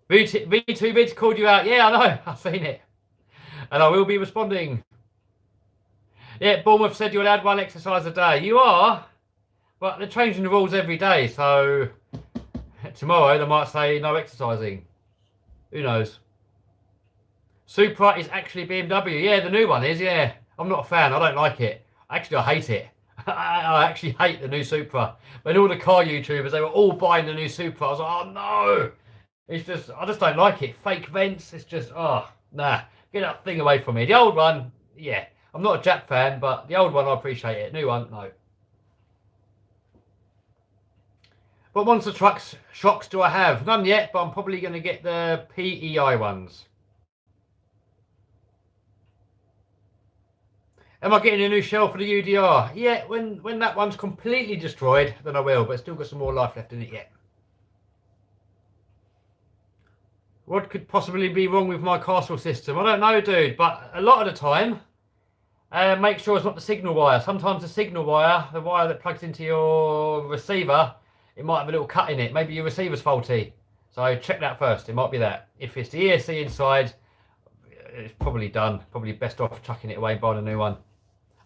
V2 Vids called you out. Yeah, I know. I've seen it. And I will be responding. Yeah, Bournemouth said you're allowed 1 exercise a day. You are, but they're changing the rules every day. So tomorrow they might say no exercising. Who knows? Supra is actually BMW. Yeah, the new one is, yeah. I'm not a fan. I don't like it. Actually, I hate it. I actually hate the new Supra. When all the car YouTubers, they were all buying the new Supra. I was like, oh no. It's just, I just don't like it. Fake vents. It's just, oh, nah. Get that thing away from me. The old one, yeah. I'm not a Jap fan, but the old one, I appreciate it. New one, no. What monster trucks shocks do I have? None yet, but I'm probably going to get the PEI ones. Am I getting a new shell for the UDR? Yeah, when that one's completely destroyed, then I will, but it's still got some more life left in it yet. What could possibly be wrong with my castle system? I don't know, dude, but a lot of the time, make sure it's not the signal wire. Sometimes the signal wire, the wire that plugs into your receiver, it might have a little cut in it. Maybe your receiver's faulty. So check that first. It might be that. If it's the ESC inside, it's probably done. Probably best off chucking it away and buying a new one.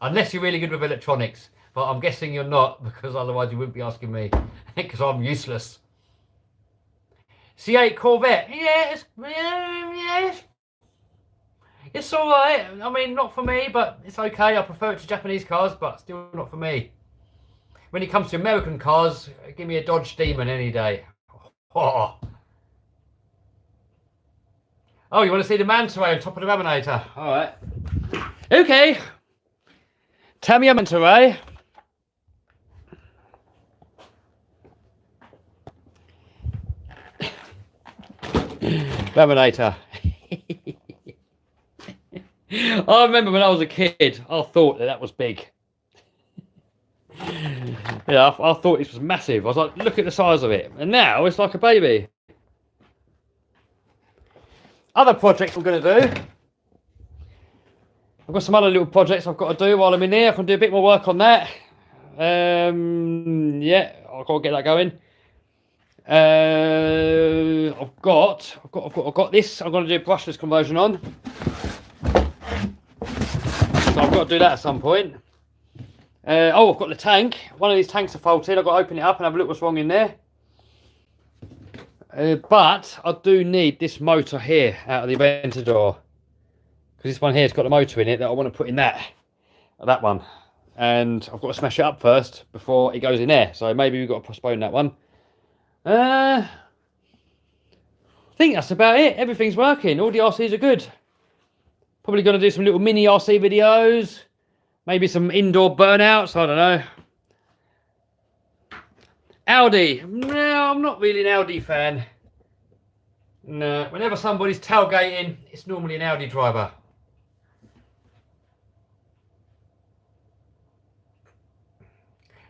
Unless you're really good with electronics. But I'm guessing you're not, because otherwise you wouldn't be asking me. Because I'm useless. C8 Corvette. Yeah, it's alright. I mean, not for me, but it's okay. I prefer it to Japanese cars, but still not for me. When it comes to American cars, give me a Dodge Demon any day. Oh, you want to see the Manta Ray on top of the Raminator? Alright. Okay. Tell me a Manta Ray. Raminator. I remember when I was a kid, I thought that was big. Yeah, I thought it was massive. I was like, look at the size of it. And now it's like a baby. Other projects I'm going to do. I've got some other little projects I've got to do while I'm in here. I can do a bit more work on that. Yeah, I've got to get that going. I've got this. I'm going to do a brushless conversion on. So I've got to do that at some point. I've got the tank. One of these tanks are faulted. I've got to open it up and have a look what's wrong in there. But I do need this motor here out of the Aventador. Because this one here has got a motor in it that I want to put in that one. And I've got to smash it up first before it goes in there. So maybe we've got to postpone that one. I think that's about it. Everything's working. All the RCs are good. Probably going to do some little mini RC videos. Maybe some indoor burnouts. I don't know. Audi. No, I'm not really an Audi fan. No. Whenever somebody's tailgating, it's normally an Audi driver.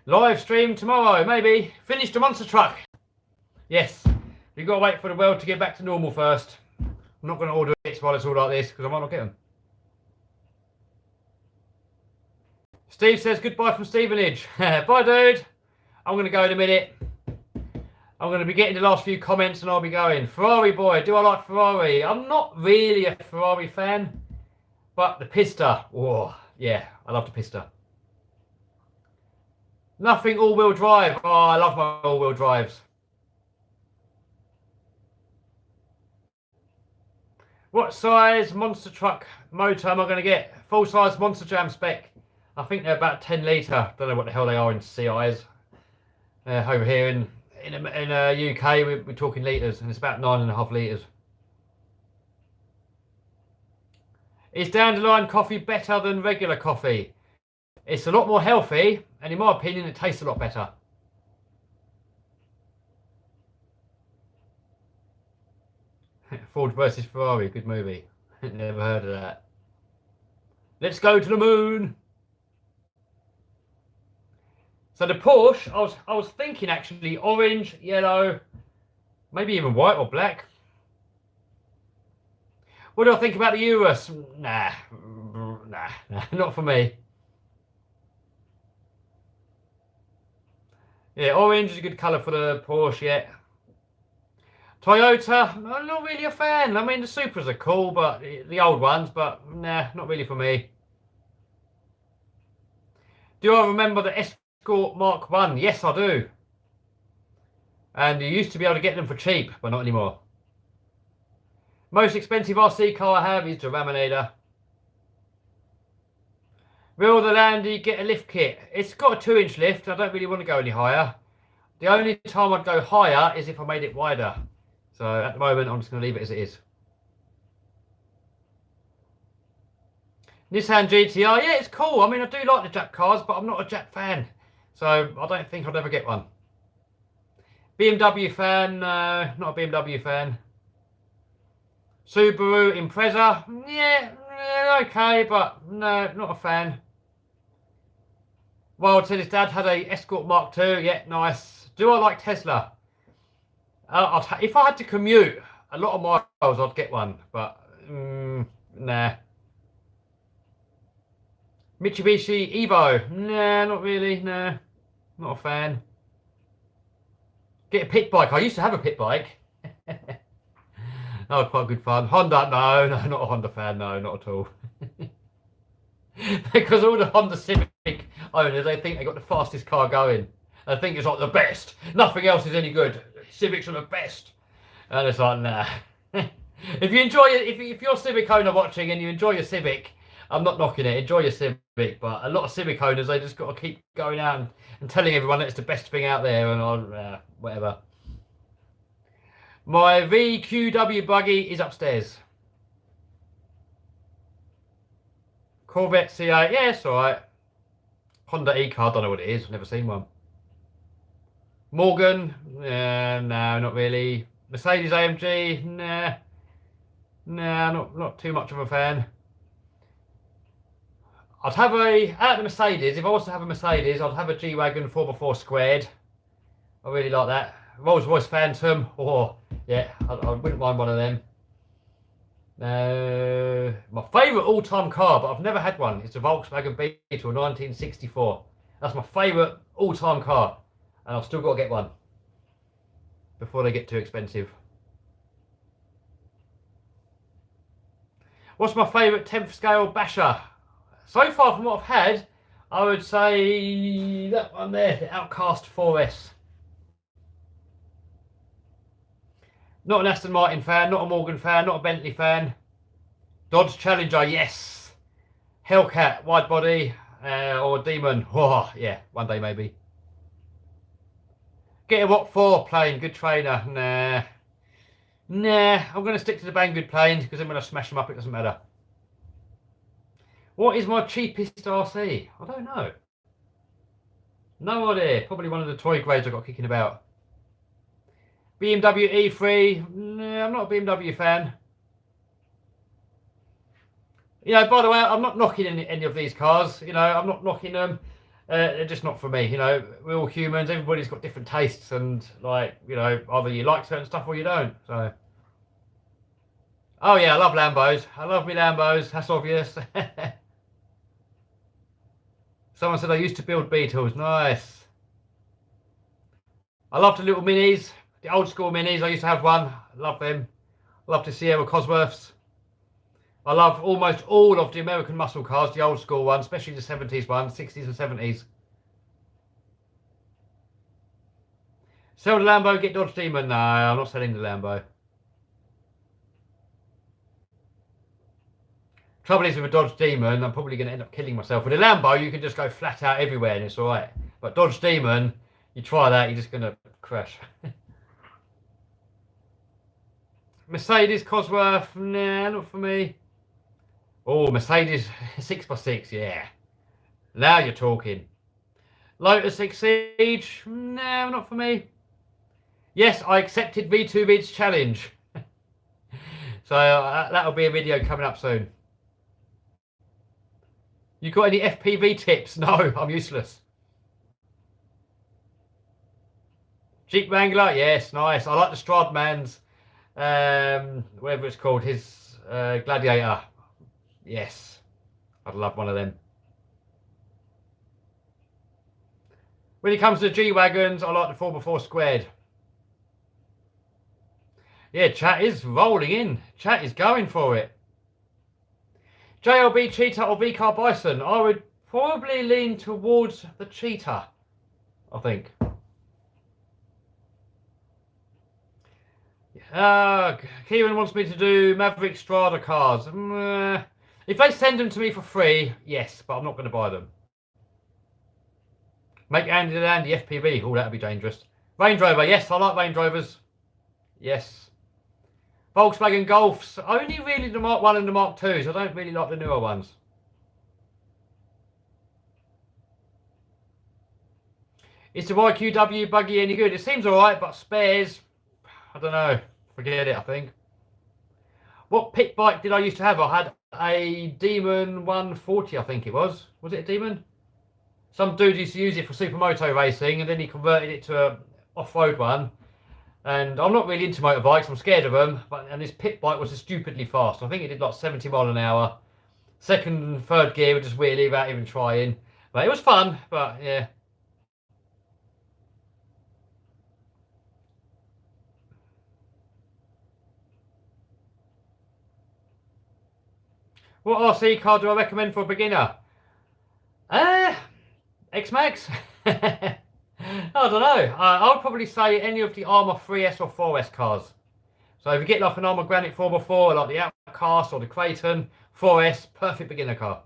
Live stream tomorrow, maybe. Finish the monster truck. Yes. You've got to wait for the world to get back to normal first. I'm not going to order bits while it's all like this because I might not get them. Steve says goodbye from Stevenage. Bye, dude. I'm going to go in a minute. I'm going to be getting the last few comments and I'll be going. Ferrari boy, do I like Ferrari? I'm not really a Ferrari fan, but the Pista, oh, yeah, I love the Pista. Nothing all-wheel drive. Oh, I love my all-wheel drives. What size monster truck motor am I going to get? Full-size Monster Jam spec. I think they're about 10 litre. Don't know what the hell they are in CIs. Over here in UK, we're talking litres, and it's about 9.5 litres. Is Dandelion coffee better than regular coffee? It's a lot more healthy, and in my opinion, it tastes a lot better. Ford versus Ferrari, good movie. Never heard of that. Let's go to the moon. So the Porsche, I was thinking actually orange, yellow, maybe even white or black. What do I think about the Urus? Nah, not for me. Yeah, orange is a good colour for the Porsche, yeah. Toyota, I'm not really a fan. I mean, the Supras are cool, but the old ones, but nah, not really for me. Do I remember the Escort Mark 1? Yes, I do. And you used to be able to get them for cheap, but not anymore. Most expensive RC car I have is the Raminator. Will the Landy get a lift kit? It's got a 2-inch lift. I don't really want to go any higher. The only time I'd go higher is if I made it wider. So at the moment, I'm just going to leave it as it is. Nissan GTR, yeah, it's cool. I mean, I do like the Jap cars, but I'm not a Jap fan. So I don't think I'd ever get one. BMW fan, no, not a BMW fan. Subaru Impreza, yeah, okay, but no, not a fan. Wild said his dad had a Escort Mark II, yeah, nice. Do I like Tesla? If I had to commute a lot of miles, I'd get one, but nah. Mitsubishi Evo, nah, not really, nah, not a fan. Get a pit bike. I used to have a pit bike. That was quite good fun. Honda, no, not a Honda fan, no, not at all. Because all the Honda Civic owners, they think they got the fastest car going. They think it's like the best. Nothing else is any good. Civics are the best. And it's like, nah. If you enjoy it, if you're a Civic owner watching and you enjoy your Civic, I'm not knocking it. Enjoy your Civic, but a lot of Civic owners, they just got to keep going out and telling everyone that it's the best thing out there, and whatever. My VQW buggy is upstairs. Corvette C8, yeah, it's alright. Honda E-car, don't know what it is. I've never seen one. Morgan, no, not really. Mercedes AMG, nah, not too much of a fan. I'd have out of the Mercedes, if I was to have a Mercedes, I'd have a G-Wagon 4x4 squared. I really like that. Rolls-Royce Phantom, oh, yeah, I wouldn't mind one of them. My favourite all-time car, but I've never had one, it's a Volkswagen Beetle 1964. That's my favourite all-time car, and I've still got to get one before they get too expensive. What's my favourite 10th scale basher? So far from what I've had, I would say that one there, the Outcast 4S. Not an Aston Martin fan, not a Morgan fan, not a Bentley fan. Dodge Challenger, yes. Hellcat, wide body, or Demon. Oh, yeah, one day maybe. Get a What 4 plane, good trainer. Nah, I'm going to stick to the Banggood plane because then when I smash them up, it doesn't matter. What is my cheapest RC? I don't know. No idea. Probably one of the toy grades I got kicking about. BMW E3. Nah, I'm not a BMW fan. You know, by the way, I'm not knocking any of these cars. You know, I'm not knocking them. They're just not for me. You know, we're all humans. Everybody's got different tastes, and like, you know, either you like certain stuff or you don't. So, oh yeah, I love Lambos. I love me Lambos. That's obvious. Someone said I used to build Beetles. Nice. I love the little minis, the old school minis. I used to have one. I love them. I love the Sierra Cosworths. I love almost all of the American muscle cars, the old school ones, especially the 70s ones, 60s and 70s. Sell the Lambo, get Dodge Demon. No, I'm not selling the Lambo. Trouble is with a Dodge Demon, I'm probably going to end up killing myself. With a Lambo, you can just go flat out everywhere and it's alright. But Dodge Demon, you try that, you're just going to crash. Mercedes Cosworth, nah, not for me. Oh, Mercedes 6x6, yeah. Now you're talking. Lotus Exige, no, not for me. Yes, I accepted V2 Vids challenge. So that'll be a video coming up soon. You got any FPV tips? No, I'm useless. Jeep Wrangler, yes, nice. I like the Stradman's, whatever it's called, his Gladiator. Yes, I'd love one of them. When it comes to G-Wagons, I like the 4x4 squared. Yeah, chat is rolling in. Chat is going for it. JLB Cheetah or V-Car Bison? I would probably lean towards the Cheetah, I think. Kieran wants me to do Maverick Strada cars. If they send them to me for free, yes, but I'm not going to buy them. Make Andy Landy FPV. Oh, that would be dangerous. Range Rover. Yes, I like Range Rovers. Yes. Volkswagen Golfs. Only really the Mark 1 and the Mark 2s. I don't really like the newer ones. Is the YQW buggy any good? It seems alright, but spares, I don't know. Forget it, I think. What pit bike did I used to have? I had a Demon 140, I think it was. Was it a Demon? Some dude used to use it for supermoto racing, and then he converted it to a off-road one. And I'm not really into motorbikes, I'm scared of them. And this pit bike was just stupidly fast. I think it did like 70 miles an hour. Second and third gear would just wheelie without even trying. But it was fun, but yeah. What RC car do I recommend for a beginner? X-Max? I don't know. I would probably say any of the Armour 3S or 4S cars. So if you get like an Armour Granite 4x4, like the Outcast or the Creighton, 4S, perfect beginner car.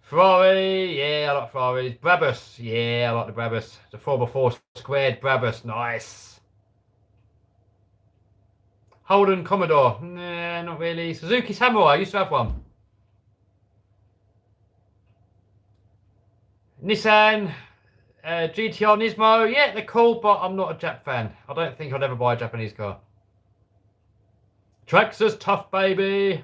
Ferrari, yeah, I like Ferraris. Brabus, yeah, I like the Brabus. The 4x4 squared Brabus, nice. Holden Commodore, nah, not really. Suzuki Samurai, I used to have one. Nissan, GTR Nismo, yeah, they're cool, but I'm not a Jap fan. I don't think I'd ever buy a Japanese car. Traxxas Tough Baby.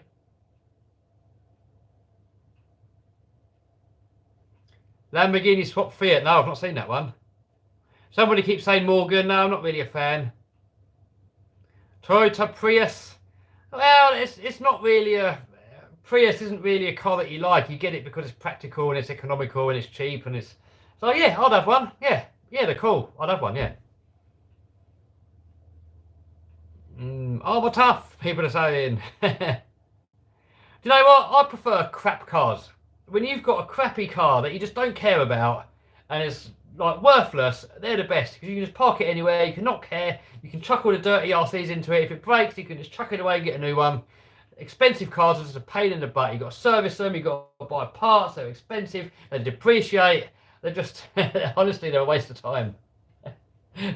Lamborghini Swap Fiat, no, I've not seen that one. Somebody keeps saying Morgan, no, I'm not really a fan. Toyota Prius, well, it's not really a... Prius isn't really a car that you like. You get it because it's practical and it's economical and it's cheap and it's... So yeah, I'd have one. Yeah, they're cool. I'd have one, yeah. Armour Tough, people are saying. Do you know what? I prefer crap cars. When you've got a crappy car that you just don't care about and it's like worthless, they're the best because you can just park it anywhere. You can not care. You can chuck all the dirty RCs into it. If it breaks, you can just chuck it away and get a new one. Expensive cars are just a pain in the butt. You've got to service them, you've got to buy parts, they're expensive, they depreciate. They're just, honestly, they're a waste of time.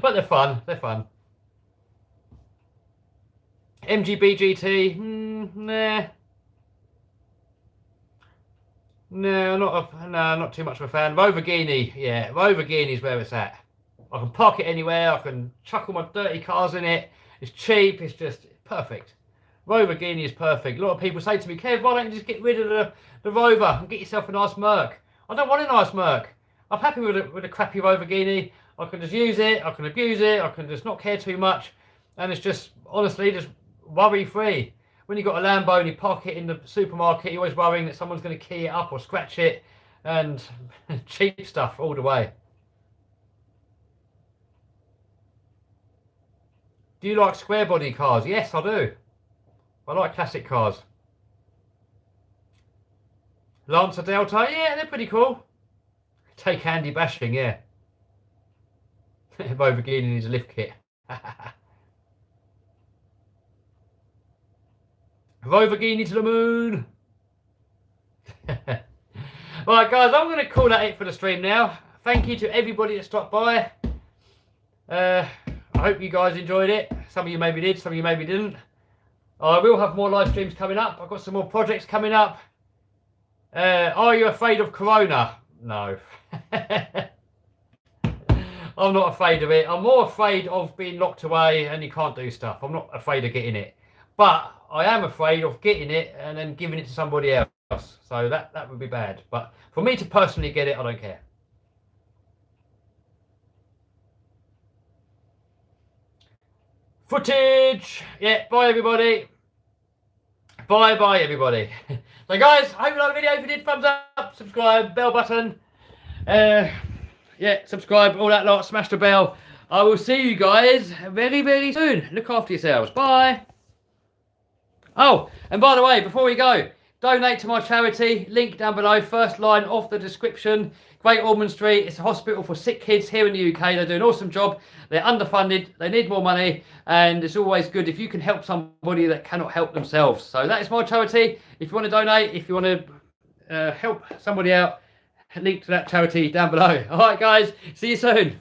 But they're fun, MGB GT, nah. No, not too much of a fan. Roverghini, yeah, Roverghini's where it's at. I can park it anywhere, I can chuck all my dirty cars in it. It's cheap, it's just perfect. Rover Guinea is perfect. A lot of people say to me, Kev, why don't you just get rid of the Rover and get yourself a nice Merc? I don't want a nice Merc. I'm happy with a crappy Rover Guinea. I can just use it, I can abuse it, I can just not care too much. And it's just, honestly, just worry-free. When you've got a Lambo and you park it in the supermarket, you're always worrying that someone's going to key it up or scratch it. And cheap stuff all the way. Do you like square body cars? Yes, I do. I like classic cars. Lancer Delta, yeah, they're pretty cool. Take handy bashing, yeah. Rover Guinea needs a lift kit. Rover Guinea to the moon. Right, guys, I'm going to call that it for the stream now. Thank you to everybody that stopped by. I hope you guys enjoyed it. Some of you maybe did, some of you maybe didn't. I will have more live streams coming up. I've got some more projects coming up. Are you afraid of Corona? No. I'm not afraid of it. I'm more afraid of being locked away and you can't do stuff. I'm not afraid of getting it. But I am afraid of getting it and then giving it to somebody else. So that would be bad. But for me to personally get it, I don't care. Footage. Yeah, bye everybody. Bye everybody. So guys, I hope you liked the video. If you did, thumbs up, subscribe, bell button. Yeah, subscribe, all that lot, smash the bell. I will see you guys very soon. Look after yourselves. Bye. Oh, and by the way, before we go, donate to my charity, link down below, first line of the description. Great Ormond Street, it's a hospital for sick kids here in the UK. They do an awesome job. They're underfunded, they need more money, and it's always good if you can help somebody that cannot help themselves. So that is my charity. If you want to donate, if you want to help somebody out, link to that charity down below. All right, guys, see you soon.